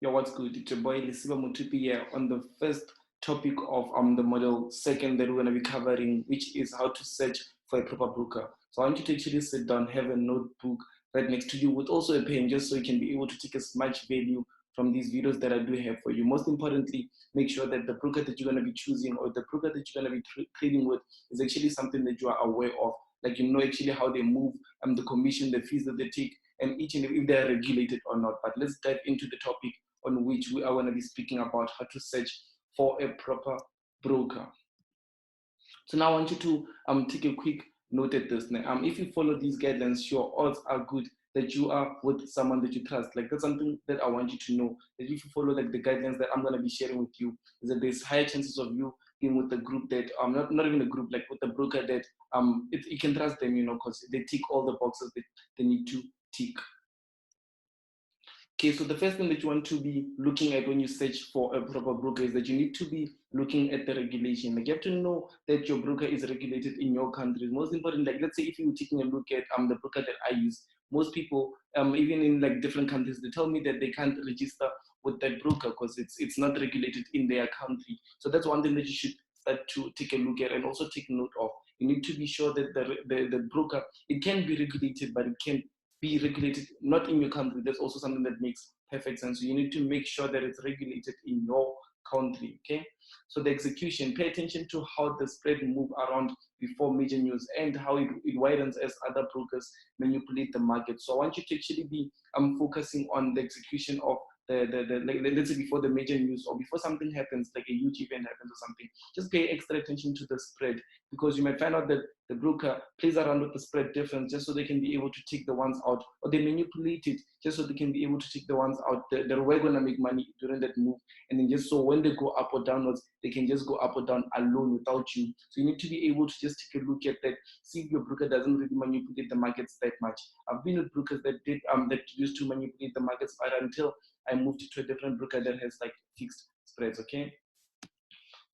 Yeah, what's good? It's your boy Lisiba Mutupi here on the first topic of the model second that we're going to be covering, which is how to search for a proper broker. So I want you to actually sit down, have a notebook right next to you with also a pen, just so you can be able to take as much value from these videos that I do have for you. Most importantly, make sure that the broker that you're going to be choosing or the broker that you're going to be trading with is actually something that you are aware of. Like you know actually how they move, the commission, the fees that they take, and each and every, if they are regulated or not. But let's dive into the topic on which we are going to be speaking about how to search for a proper broker. So now I want you to take a quick note at this. If you follow these guidelines, your odds are good that you are with someone that you trust. Like that's something that I want you to know. That if you follow like the guidelines that I'm going to be sharing with you, is that there's higher chances of you being with a group that not even a group, like with a broker that you can trust them, because they tick all the boxes that they need to tick. Okay, so the first thing that you want to be looking at when you search for a proper broker is that you need to be looking at the regulation. Like you have to know that your broker is regulated in your country. Most important, like let's say if you're taking a look at the broker that I use, most people, even in like different countries, they tell me that they can't register with that broker because it's not regulated in their country. So that's one thing that you should start to take a look at and also take note of. You need to be sure that the broker, it can be regulated, but it can be regulated not in your country. That's also something that makes perfect sense. So you need to make sure that it's regulated in your country. Okay, so the execution, pay attention to how the spread move around before major news and how it widens as other brokers manipulate the market. So I want you to actually be focusing on the execution of like, let's say before the major news or before something happens, like a huge event happens or something. Just pay extra attention to the spread, because you might find out that the broker plays around with the spread difference just so they can be able to take the ones out, or they manipulate it just so they can be able to take the ones out that we're going to make money during that move. And then just so when they go up or downwards, they can just go up or down alone without you. So you need to be able to just take a look at that, see if your broker doesn't really manipulate the markets that much. I've been with brokers that did that used to manipulate the markets, but until I moved to a different broker that has like fixed spreads. Okay.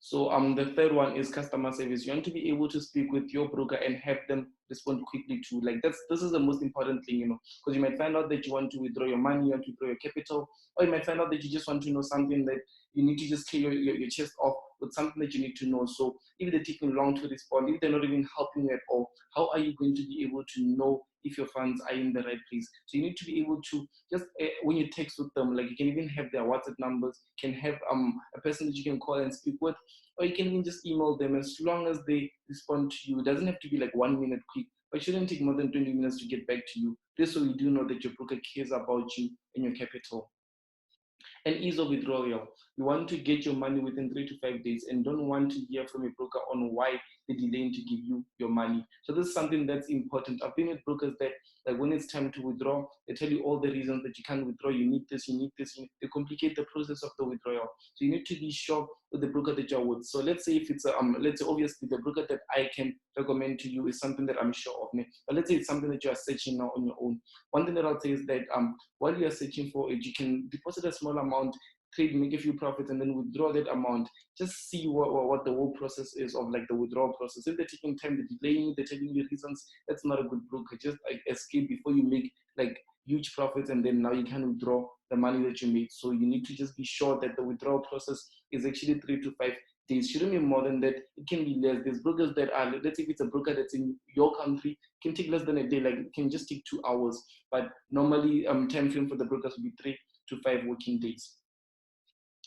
So the third one is customer service. You want to be able to speak with your broker and have them respond quickly to, like this is the most important thing, because you might find out that you want to withdraw your money, you want to withdraw your capital, or you might find out that you just want to know something that you need to just clear your chest off with something that you need to know. So if they're taking long to respond, if they're not even helping you at all, how are you going to be able to know if your funds are in the right place? So you need to be able to just when you text with them, like you can even have their WhatsApp numbers, can have a person that you can call and speak with, or you can even just email them. As long as they respond to you, it doesn't have to be like 1 minute quick, but it shouldn't take more than 20 minutes to get back to you. This way you do know that your broker cares about you and your capital. And ease of withdrawal. You want to get your money within 3 to 5 days and don't want to hear from a broker on why they're delaying to give you your money. So this is something that's important. I've been with brokers that, like, when it's time to withdraw, they tell you all the reasons that you can't withdraw. You need this, you need this. They complicate the process of the withdrawal. So you need to be sure with the broker that you're with. So let's say if it's let's say obviously the broker that I can recommend to you is something that I'm sure of. But let's say it's something that you are searching now on your own. One thing that I'll say is that while you are searching for it, you can deposit a small amount, trade, make a few profits, and then withdraw that amount. Just see what the whole process is of like the withdrawal process. If they're taking time, they're delaying, they're telling you reasons, that's not a good broker. Just like escape before you make like huge profits, and then now you can withdraw the money that you made. So you need to just be sure that the withdrawal process is actually 3 to 5 days. Shouldn't be more than that. It can be less. There's brokers that are, let's say if it's a broker that's in your country, it can take less than a day. Like it can just take 2 hours. But normally, time frame for the brokers will be 3 to 5 working days.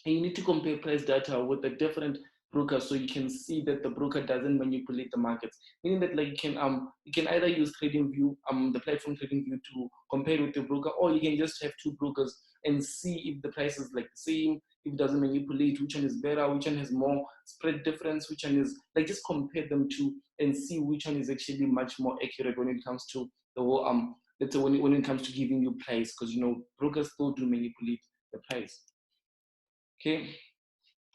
And you need to compare price data with the different brokers so you can see that the broker doesn't manipulate the markets. Meaning that like you can either use TradingView, the platform TradingView, to compare with your broker, or you can just have two brokers and see if the price is like the same, if it doesn't manipulate, which one is better, which one has more spread difference, which one is like, just compare them two and see which one is actually much more accurate when it comes to the whole let's say when it comes to giving you price, because brokers still do manipulate the price. Okay.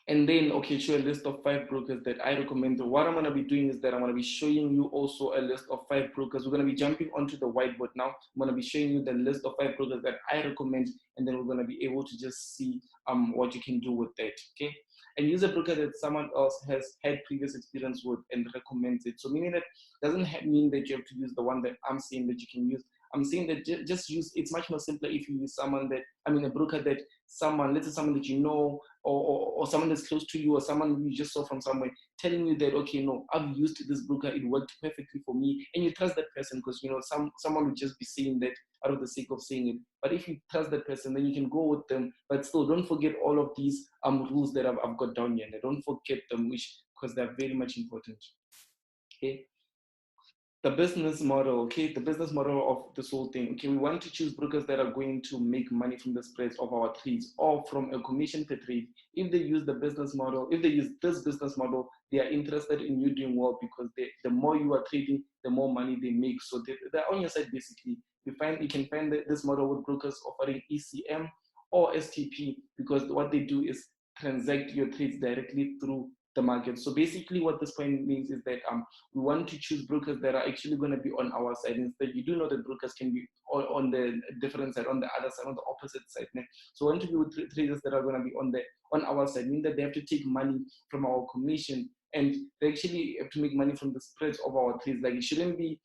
And then, okay, show a list of 5 brokers that I recommend. What I'm going to be doing is that I'm going to be showing you also a list of 5 brokers. We're going to be jumping onto the whiteboard now. I'm going to be showing you the list of 5 brokers that I recommend, and then we're going to be able to just see what you can do with that, okay? And use a broker that someone else has had previous experience with and recommends it. So meaning that doesn't mean that you have to use the one that I'm saying, that you can use I'm saying that just use, it's much more simpler if you use someone that, a broker that someone, let's say someone that you know, or someone that's close to you, or someone you just saw from somewhere, telling you that, okay, no, I've used this broker, it worked perfectly for me, and you trust that person because, someone would just be saying that out of the sake of saying it. But if you trust that person, then you can go with them. But still, don't forget all of these rules that I've got down here, and don't forget them, because they're very much important. Okay. The business model, okay, the business model of this whole thing. Okay, we want to choose brokers that are going to make money from the spreads of our trades or from a commission per trade. If they use the business model, if they use this business model, they are interested in you doing well, because the more you are trading, the more money they make. So they're on your side basically. You can find this model with brokers offering ECM or STP, because what they do is transact your trades directly through the market. So basically what this point means is that we want to choose brokers that are actually going to be on our side. Instead, you do know that brokers can be on the different side, on the other side, on the opposite side. So we want to be with traders that are going to be on our side, meaning that they have to take money from our commission, and they actually have to make money from the spreads of our trades. Like, it shouldn't be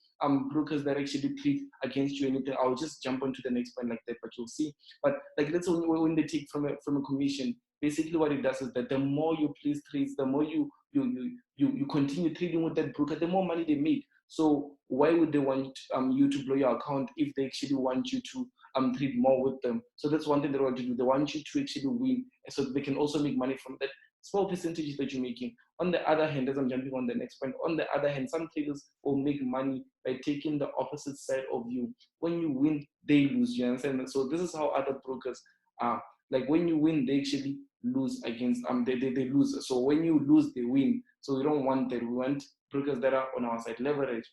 brokers that actually trade against you or anything. I'll just jump onto the next point like that, but you'll see. But like, let's say when they take from a commission, basically what it does is that the more you place trades, the more you continue trading with that broker, the more money they make. So why would they want you to blow your account if they actually want you to trade more with them? So that's one thing they want to do. They want you to actually win, so they can also make money from that small percentages that you're making. On the other hand, as I'm jumping on the next point, on the other hand, some traders will make money by taking the opposite side of you. When you win, they lose. You understand? So this is how other brokers are. Like, when you win, they actually lose against they lose. So when you lose, they win. So we don't want that. We want brokers that are on our side. Leverage.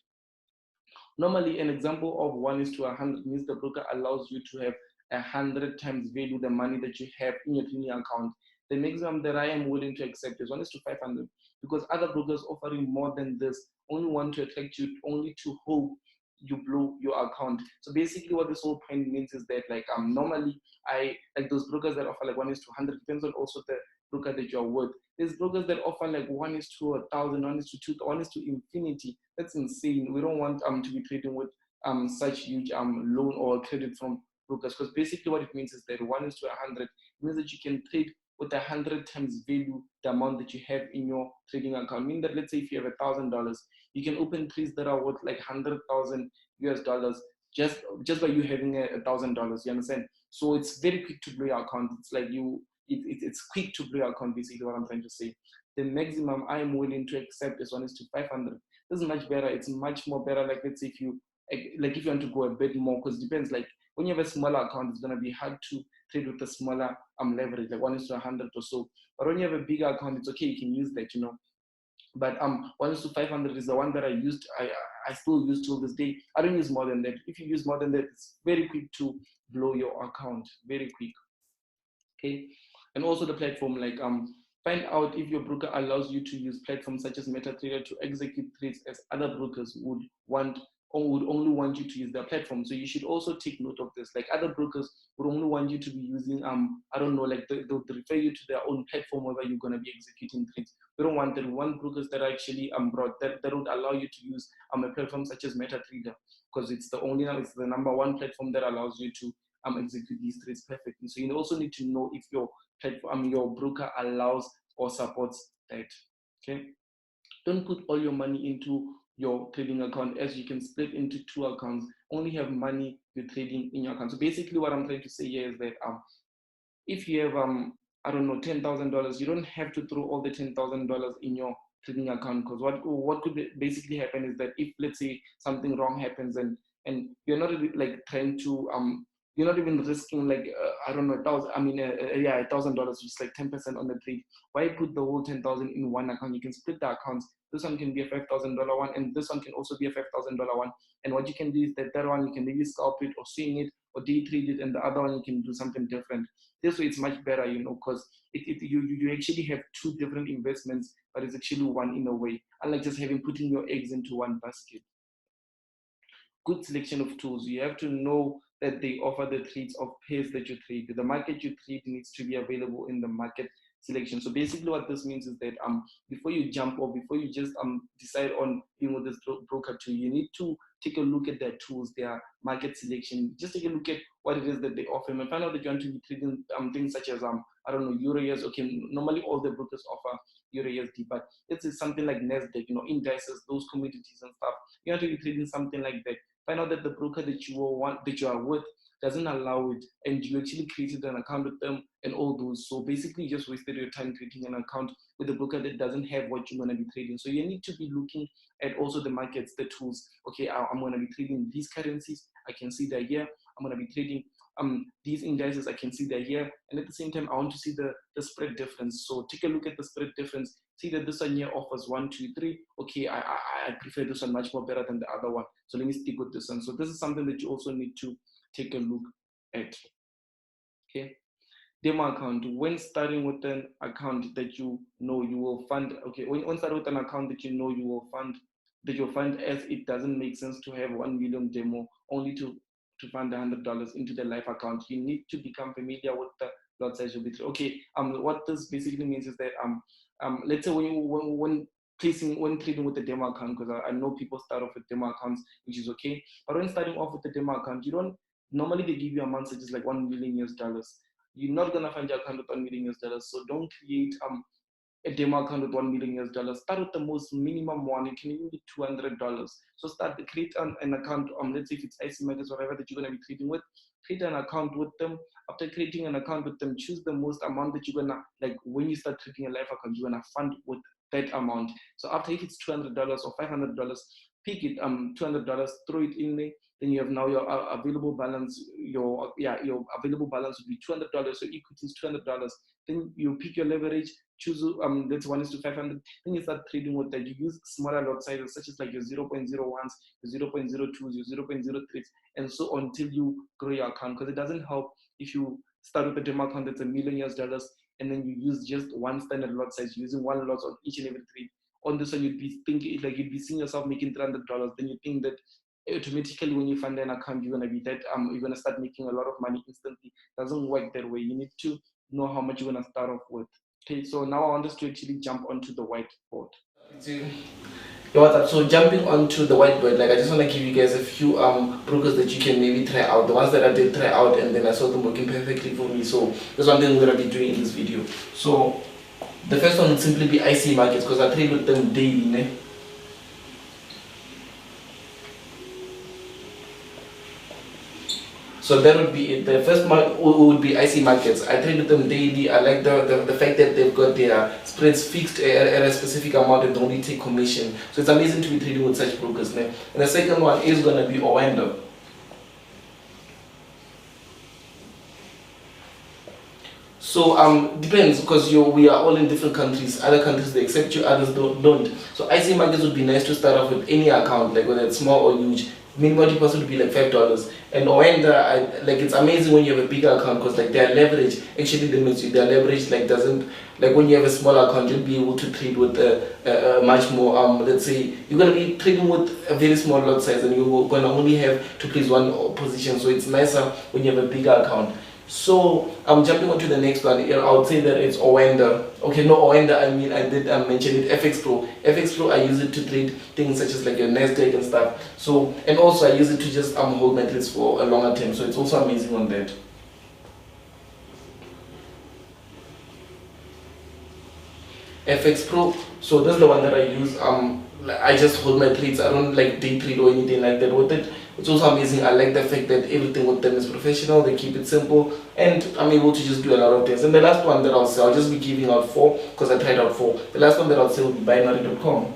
Normally, an example of 1:100 means the broker allows you to have 100 times value the money that you have in your trading account. The maximum that I am willing to accept is 1:500, because other brokers offering more than this only want to attract you, only to hope you blow your account. So basically what this whole point means is that, like, normally I like those brokers that offer like 1:100, depends on also the broker that you're with. There's brokers that offer like 1:1,000, 1:2, 1:infinity. That's insane. We don't want to be trading with such huge loan or credit from brokers, because basically what it means is that 1:100 means that you can trade with 100 times value the amount that you have in your trading account. Meaning that, let's say if you have $1,000, you can open trades that are worth like 100,000 US dollars just by you having $1,000. You understand? So it's very quick to blow your account. It's like it's quick to blow your account, basically what I'm trying to say. The maximum I'm willing to accept is 1:500. This is much better. It's much more better. Like, let's say if you want to go a bit more, because it depends. Like, when you have a smaller account, it's gonna be hard to trade with a smaller leverage, like 1:100 or so. But when you have a bigger account, it's okay. You can use that. But 1:500 is the one that I used. I still use till this day. I don't use more than that. If you use more than that, it's very quick to blow your account. Very quick. Okay. And also the platform, like find out if your broker allows you to use platforms such as MetaTrader to execute trades as other brokers would want, or would only want you to use their platform. So you should also take note of this. Like, other brokers would only want you to be using I don't know, like they'll refer you to their own platform where you're gonna be executing trades. We don't want that. We want brokers that are actually brought that would allow you to use a platform such as MetaTrader, because it's the number one platform that allows you to execute these trades perfectly. So you also need to know if your platform, your broker allows or supports that. Okay. Don't put all your money into your trading account, as you can split into two accounts. Only have money you're trading in your account. So basically what I'm trying to say here is that if you have I don't know, $10,000, you don't have to throw all the $10,000 in your trading account, because what could basically happen is that if, let's say, something wrong happens, and you're not really, like, trying to you're not even risking like I don't know, $1,000, which is like 10% on the trade. Why put the whole 10,000 in one account? You can split the accounts. This one can be a $5,000 one, and this one can also be a $5,000 one. And what you can do is that one you can maybe scalp it or swing it or day trade it, and the other one you can do something different. This way it's much better, because you actually have two different investments, but it's actually one in a way, unlike just putting your eggs into one basket. Good selection of tools. You have to know that they offer the trades of pairs that you trade. The market you trade needs to be available in the market selection. So basically what this means is that before you jump or before you just decide on being with this broker too, you need to take a look at their tools, their market selection. Just take a look at what it is that they offer and find out that you want to be trading things such as I don't know, EURUSD. Okay, normally all the brokers offer EURUSD, but this is something like Nasdaq, indices, those commodities and stuff. You want to be trading something like that. Find out that the broker that you are with doesn't allow it, and you actually created an account with them and all those. So basically, you just wasted your time creating an account with a broker that doesn't have what you're going to be trading. So you need to be looking at also the markets, the tools. Okay, I'm going to be trading these currencies. I can see they're here. I'm going to be trading these indices. I can see they're here. And at the same time, I want to see the spread difference. So take a look at the spread difference. See that this one here offers 1, 2, 3. Okay, I prefer this one much more better than the other one. So let me stick with this one. So this is something that you also need to take a look at. Okay, demo account. When starting with an account that you know you will fund, okay, when starting with an account that you know you will fund, that you'll fund, as it doesn't make sense to have 1 million demo only to fund $100 into the live account. You need to become familiar with the lot size you'll be through. Okay, what this basically means is that let's say when trading with the demo account, because I know people start off with demo accounts, which is okay, but when starting off with the demo account, you don't normally they give you amounts such as like $1 million. You're not gonna find your account with $1 million. So don't create a demo account with $1 million. Start with the most minimum one. It can even be $200. So create an account. Let's say if it's IC Markets or whatever that you're gonna be trading with, create an account with them. After creating an account with them, choose the most amount that you're gonna like when you start trading a live account, you're gonna fund with that amount. So after if it's $200 or $500, pick it $200, throw it in there. Then you have now your available balance. Your available balance would be $200. So equity is $200. Then you pick your leverage, choose that's 1:500. Then you start trading with that. You use smaller lot sizes such as like your 0.01s, your 0.02s, your 0.03s, and so on until you grow your account. Because it doesn't help if you start with a demo account that's $1 million and then you use just one standard lot size, using one lot on each and every trade. On this one, you'd be thinking like you'd be seeing yourself making $300. Then you think that automatically when you fund an account you're going to be that you're going to start making a lot of money instantly. Doesn't work that way. You need to know how much you're going to start off with. Okay, so now I want us to actually jump onto the whiteboard. Yo, what's up? So jumping onto the whiteboard, like I just want to give you guys a few brokers that you can maybe try out. The ones that I did try out and then I saw them working perfectly for me. So that's one thing we're going to be doing in this video. So the first one would simply be IC Markets, because I trade with them daily, né? So that would be it. The first one would be IC Markets. I trade with them daily. I like the fact that they've got their spreads fixed at a specific amount and they only take commission. So it's amazing to be trading with such brokers. And the second one is going to be Oando. So depends, because we are all in different countries. Other countries they accept you, others don't. So IC Markets would be nice to start off with any account, like whether it's small or huge. Minimum deposit would be like $5. And Oando, like it's amazing when you have a bigger account, because like their leverage actually limits you. Their leverage like doesn't, like when you have a smaller account, you'll be able to trade with a much more let's say you're gonna be trading with a very small lot size and you're gonna only have to place one position. So it's nicer when you have a bigger account. So I'm jumping onto the next one. I would say that it's Oando. Okay, no Oando, I mean I did mention it. FX Pro. FX Pro, I use it to trade things such as like your Nasdaq and stuff. So, and also I use it to just hold my trades for a longer time. So it's also amazing on that. FX Pro. So this is the one that I use. I just hold my trades. I don't like day trade or anything like that with it. It's also amazing. I like the fact that everything with them is professional. They keep it simple, and I'm able to just do a lot of things. And the last one that I'll say, I'll just be giving out 4 because I tried out 4. The last one that I'll say will be Binary.com.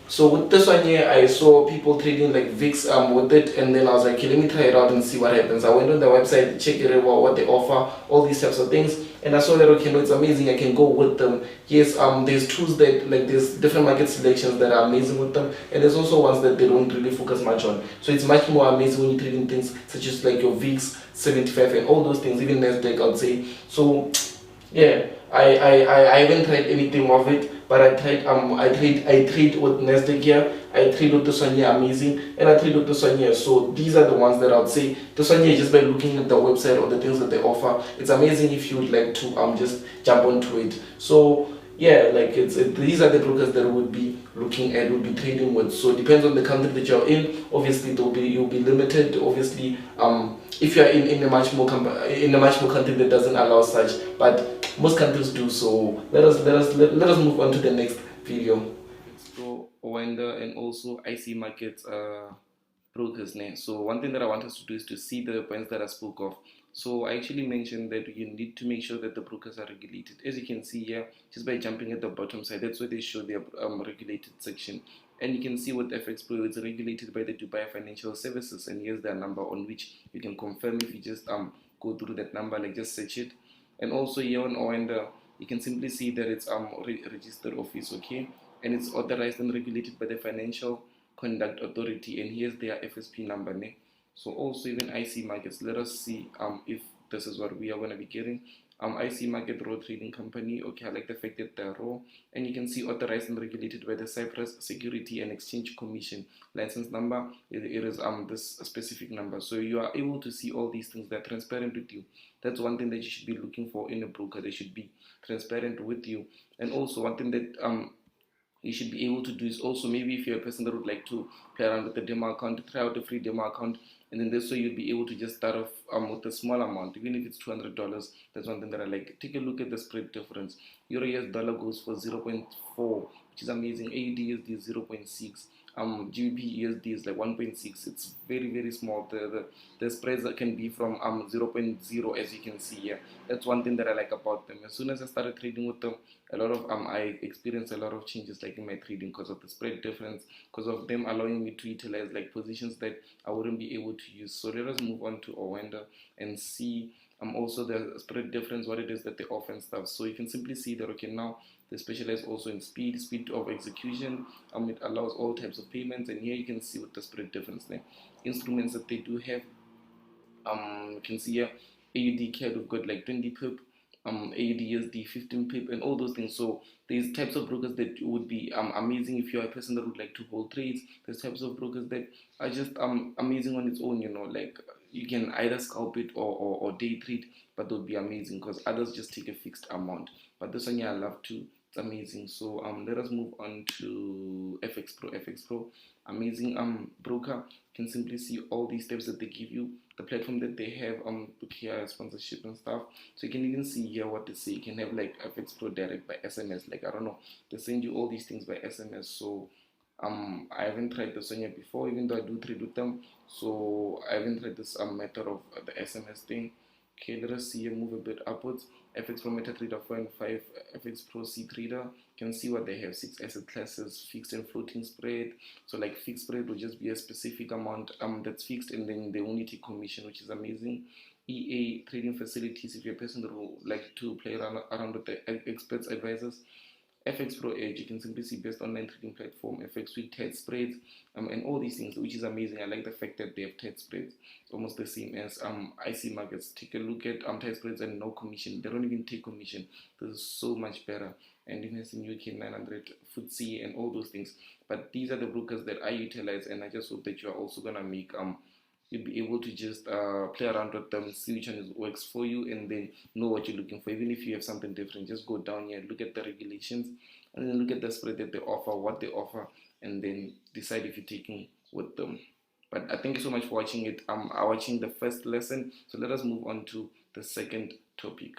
So with this one here, I saw people trading like VIX with it, and then I was like, okay, let me try it out and see what happens. I went on the website, checked it out, what they offer, all these types of things, and I saw that okay, no, it's amazing. I can go with them. Yes, there's tools that like there's different market selections that are amazing with them, and there's also ones that they don't really focus much on. So it's much more amazing when you're trading things such as like your VIX 75 and all those things, even Nasdaq, I'd say. So yeah, I haven't tried anything of it, But I trade with Nasdaq here, I trade with this one here, amazing, and I trade with this one here. So these are the ones that I would say this one here, just by looking at the website or the things that they offer, it's amazing if you would like to just jump onto it. So yeah, like these are the brokers that would be looking at, would be trading with. So it depends on the country that you're in. Obviously, you'll be limited. Obviously, if you're in a much more country that doesn't allow such, but most countries do. So let us move on to the next video. So Oanda and also IC markets brokers name. So one thing that I want us to do is to see the points that I spoke of. So I actually mentioned that you need to make sure that the brokers are regulated. As you can see here, just by jumping at the bottom side, that's where they show their regulated section. And you can see with FX Pro, it's regulated by the Dubai Financial Services, and here's their number on which you can confirm if you just go through that number, like just search it. And also here on Oanda, you can simply see that it's registered office, okay, and it's authorized and regulated by the Financial Conduct Authority, and here's their FSP number. Ne? So also even IC markets, let us see if this is what we are going to be getting. IC Market Raw Trading Company, okay, I like the fact that they're raw, and you can see authorized and regulated by the Cyprus Security and Exchange Commission. License number, it is this specific number. So you are able to see all these things, they're transparent with you. That's one thing that you should be looking for in a broker. They should be transparent with you. And also one thing that you should be able to do is also, maybe if you're a person that would like to play around with the demo account, try out a free demo account, and then this way you'll be able to just start off with a small amount, even if it's $200. That's one thing that I like. Take a look at the spread difference. Euro US dollar goes for 0.4, which is amazing. AUD USD is 0.6. GBP USD is like 1.6. It's very small. The spreads that can be from 0.0, as you can see here. That's one thing that I like about them. As soon as I started trading with them, a lot of I experienced a lot of changes like in my trading because of the spread difference, because of them allowing me to utilize like positions that I wouldn't be able to use. So let us move on to Oanda and see also the spread difference, what it is that they offer and stuff. So you can simply see that, okay, now they specialize also in speed of execution. It allows all types of payments, and here you can see what the spread difference there. Instruments that they do have, you can see here AUD CAD, we've got like 20 pip, AUD USD 15 pip, and all those things. So there's types of brokers that would be amazing if you're a person that would like to hold trades. There's types of brokers that are just amazing on its own, you know, like you can either scalp it or day trade, but they would be amazing because others just take a fixed amount. But this one, yeah, I love to. It's amazing. So let us move on to FX Pro. FX Pro, amazing broker. You can simply see all these steps that they give you, the platform that they have, here sponsorship and stuff. So you can even see here what they say. You can have like FX Pro Direct by SMS. Like, I don't know, they send you all these things by SMS. So I haven't tried this one yet before, even though I do trade with them. So I haven't tried this method of the SMS thing. Okay, let us see here, move a bit upwards. FX Pro MetaTrader 4 and 5, FX Pro C Trader. You can see what they have: 6 asset classes, fixed and floating spread. So like fixed spread will just be a specific amount that's fixed, and then they only take commission, which is amazing. EA trading facilities, if you're a person that will like to play around with the experts advisors. FX Pro Edge, you can simply see best online trading platform, FX with TED spreads, and all these things, which is amazing. I like the fact that they have TED spreads, almost the same as IC markets. Take a look at TED spreads and no commission. They don't even take commission. This is so much better. And invest in UK 900, FTSE, and all those things. But these are the brokers that I utilize, and I just hope that you are also gonna make you'll be able to just play around with them, see which one works for you, and then know what you're looking for. Even if you have something different, just go down here, look at the regulations, and then look at the spread that they offer, what they offer, and then decide if you're taking with them. But I thank you so much for watching it. Watching the first lesson. So let us move on to the second topic.